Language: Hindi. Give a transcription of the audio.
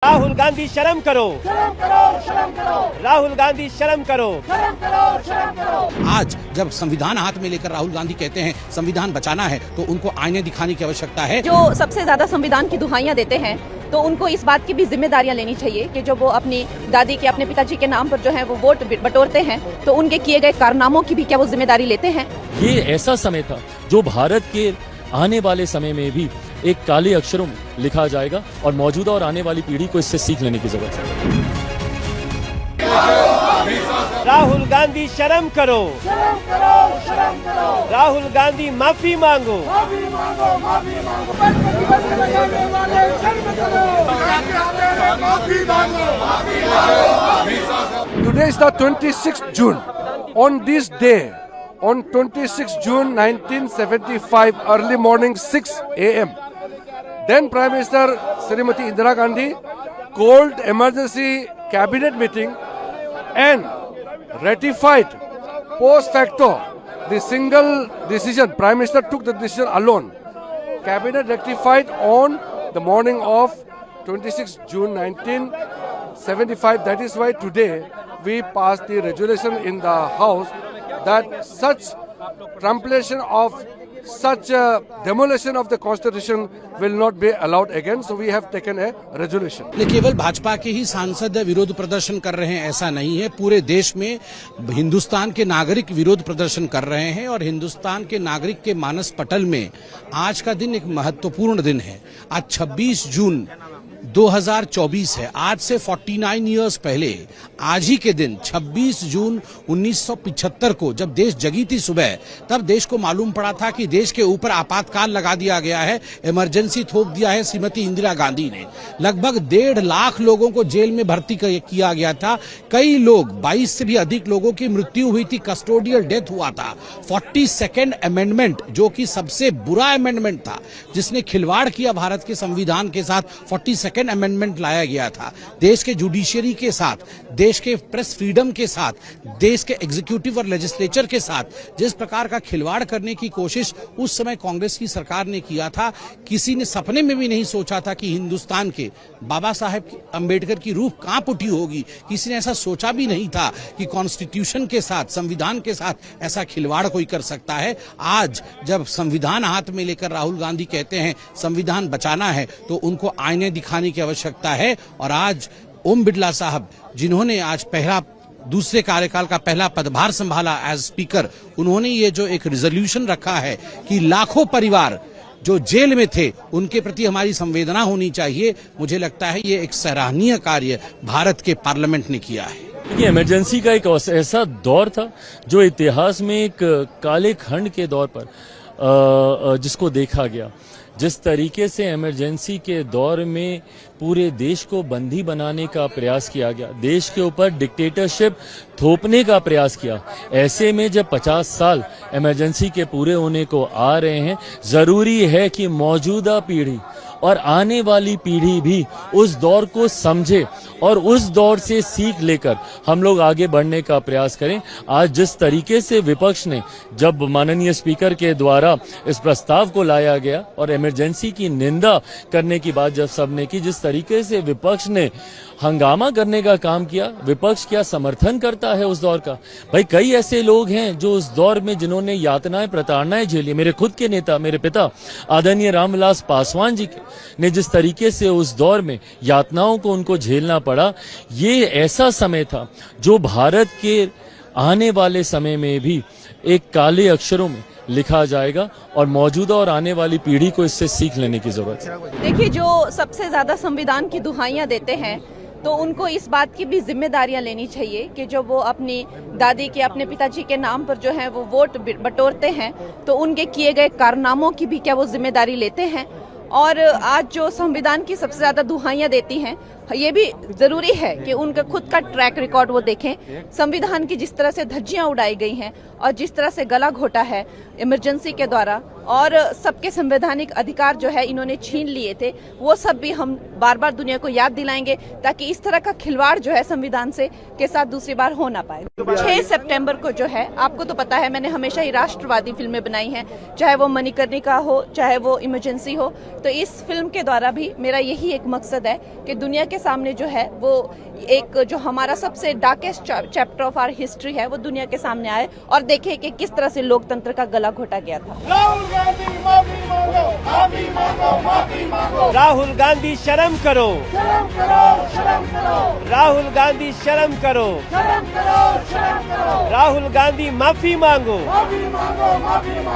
राहुल गांधी शर्म करो, शर्म करो, शर्म करो, राहुल गांधी शर्म करो, शर्म करो, शर्म करो। आज जब संविधान हाथ में लेकर राहुल गांधी कहते हैं संविधान बचाना है, तो उनको आईने दिखाने की आवश्यकता है। जो सबसे ज्यादा संविधान की दुहाइयां देते हैं, तो उनको इस बात की भी जिम्मेदारियां लेनी चाहिए कि जो वो अपनी दादी के, अपने पिताजी के नाम पर जो है वो वोट बटोरते हैं, तो उनके किए गए कारनामों की भी क्या वो जिम्मेदारी लेते हैं। ये ऐसा समय था जो भारत के आने वाले समय में भी एक काले अक्षरों में लिखा जाएगा और मौजूदा और आने वाली पीढ़ी को इससे सीख लेने की जरूरत है। राहुल गांधी शर्म करो, शर्म करो, शर्म करो, राहुल गांधी माफी मांगो, माफी मांगो, माफी मांगो। प्रतिबंध लगाने वाले शर्म करो, माफी मांगो, माफी मांगो। Today is the 26th June. On this day, on 26th June 1975, early morning 6 a.m., then Prime Minister Srimati Indira Gandhi called emergency cabinet meeting and ratified post facto the single decision. Prime Minister took the decision alone. Cabinet rectified on the morning of 26 June 1975. That is why today we passed the resolution in the House that such trumpulation of such demolition of the Constitution will not be allowed again. So we have taken a resolution. लेकिन केवल भाजपा के ही सांसद विरोध प्रदर्शन कर रहे हैं ऐसा नहीं है। पूरे देश में हिंदुस्तान के नागरिक विरोध प्रदर्शन कर रहे हैं और हिंदुस्तान के नागरिक के मानस पटल में आज का दिन एक महत्वपूर्ण दिन है। आज 26 जून 2024 है। आज से 49 इयर्स पहले आज ही के दिन 26 जून 1975 को जब देश जगी थी सुबह, तब देश को मालूम पड़ा था कि देश के ऊपर आपातकाल लगा दिया गया है, इमरजेंसी थोप दिया है श्रीमती इंदिरा गांधी ने। लगभग 1.5 लाख लोगों को जेल में भर्ती किया गया था। कई लोग 22 से भी अधिक लोगों की मृत्यु हुई थी, कस्टोडियल डेथ हुआ था। 42nd अमेंडमेंट जो कि सबसे बुरा अमेंडमेंट था, जिसने खिलवाड़ किया भारत के संविधान के साथ, 42nd अमेंडमेंट लाया गया था। देश के जुडिशियरी के साथ, देश के प्रेस फ्रीडम के साथ, देश के एग्जीक्यूटिव और लेजिस्लेचर के साथ जिस प्रकार का खिलवाड़ करने की कोशिश उस समय कांग्रेस की सरकार ने किया था, किसी ने सपने में भी नहीं सोचा था कि हिंदुस्तान के बाबा साहेब अंबेडकर की रूह कांप उठी होगी। किसी ने ऐसा सोचा भी नहीं था कि कॉन्स्टिट्यूशन के साथ, संविधान के साथ ऐसा खिलवाड़ कोई कर सकता है। आज जब संविधान हाथ में लेकर राहुल गांधी कहते हैं संविधान बचाना है, तो उनको आईने दिखाने की आवश्यकता है। और आज ओम बिरला साहब, जिन्होंने आज दूसरे कार्यकाल का पहला पदभार संभाला एज स्पीकर, उन्होंने ये जो एक रिजोल्यूशन रखा है कि लाखों परिवार जो जेल में थे उनके प्रति हमारी संवेदना होनी चाहिए, मुझे लगता है ये एक सराहनीय कार्य भारत के पार्लियामेंट ने किया है। देखिए, इमरजेंसी का एक ऐसा दौर था जो इतिहास में एक काले खंड के दौर पर जिसको देखा गया। जिस तरीके से इमरजेंसी के दौर में पूरे देश को बंदी बनाने का प्रयास किया गया, देश के ऊपर डिक्टेटरशिप थोपने का प्रयास किया, ऐसे में जब 50 साल इमरजेंसी के पूरे होने को आ रहे हैं, जरूरी है कि मौजूदा पीढ़ी और आने वाली पीढ़ी भी उस दौर को समझे और उस दौर से सीख लेकर हम लोग आगे बढ़ने का प्रयास करें। आज जिस तरीके से विपक्ष ने, जब माननीय स्पीकर के द्वारा इस प्रस्ताव को लाया गया और इमरजेंसी की निंदा करने की बात जब सबने की, जिस तरीके से विपक्ष ने हंगामा करने का काम किया, विपक्ष क्या समर्थन करता है उस दौर का? भाई, कई ऐसे लोग हैं जो उस दौर में जिन्होंने यातनाएं, प्रताड़नाएं झेली। मेरे खुद के नेता, मेरे पिता आदरणीय रामविलास पासवान जी ने जिस तरीके से उस दौर में यातनाओं को उनको झेलना पड़ा, ये ऐसा समय था जो भारत के आने वाले समय में भी एक काले अक्षरों में लिखा जाएगा और मौजूदा और आने वाली पीढ़ी को इससे सीख लेने की जरूरत है। देखिए, जो सबसे ज्यादा संविधान की दुहाइयां देते हैं, तो उनको इस बात की भी जिम्मेदारियां लेनी चाहिए कि जो वो अपनी दादी के, अपने पिताजी के नाम पर जो है वो वोट बटोरते हैं, तो उनके किए गए कारनामों की भी क्या वो जिम्मेदारी लेते हैं। और आज जो संविधान की सबसे ज्यादा दुहाइयां देती हैं, ये भी जरूरी है कि उनका खुद का ट्रैक रिकॉर्ड वो देखें। संविधान की जिस तरह से धज्जियां उड़ाई गई हैं और जिस तरह से गला घोटा है इमरजेंसी के द्वारा और सबके संवैधानिक अधिकार जो है इन्होंने छीन लिए थे, वो सब भी हम बार बार दुनिया को याद दिलाएंगे ताकि इस तरह का खिलवाड़ जो है संविधान से के साथ दूसरी बार हो ना पाए। 6 सितंबर को जो है, आपको तो पता है मैंने हमेशा ही राष्ट्रवादी फिल्में बनाई हैं, चाहे वो मणिकर्णिका हो चाहे वो इमरजेंसी हो, तो इस फिल्म के द्वारा भी मेरा यही एक मकसद है कि दुनिया के सामने जो है वो एक जो हमारा सबसे darkest chapter of our history है वो दुनिया के सामने आए और देखे कि किस तरह से लोकतंत्र का गला घोटा गया था। राहुल गांधी माफी मांगो, माफी मांगो, माफी मांगो। राहुल गांधी शर्म करो, शर्म करो, शर्म करो, राहुल गांधी शर्म करो, शर्म करो, शर्म करो। राहुल गांधी माफी मांगो। माफी मांगो, माफी मांगो।